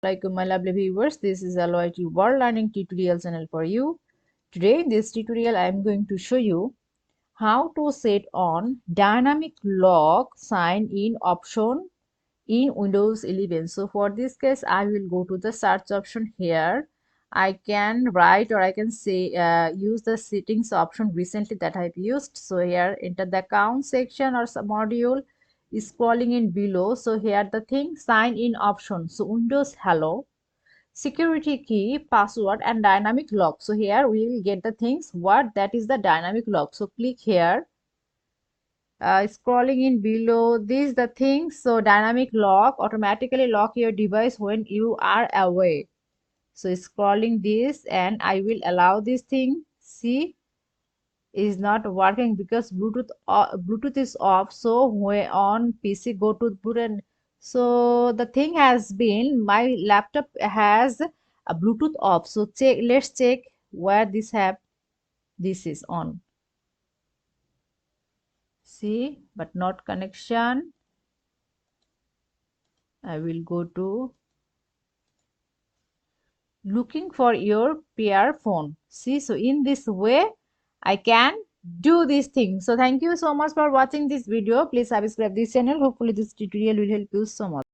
Like my lovely viewers, this is Aloy World Learning Tutorial channel for you. Today in this tutorial I am going to show you how to set on dynamic lock sign in option in Windows 11. So for this case I will go to the search option here. I can write or I can say use the settings option recently that I've used. So here enter the account section or some module, scrolling in below. So here the thing sign in option. So Windows Hello, security key, password and dynamic lock. So here we will get the things what that is the dynamic lock. So click here, scrolling in below, this the thing. So dynamic lock automatically lock your device when you are away. So scrolling this and I will allow this thing. See, is not working because Bluetooth is off. So when on PC go to Bluetooth, so the thing has been my laptop has a Bluetooth off. So let's check where this is on. See, but not connection. I will go to looking for your pair phone. See, so in this way I can do this thing. So thank you so much for watching this video. Please subscribe this channel. Hopefully this tutorial will help you so much.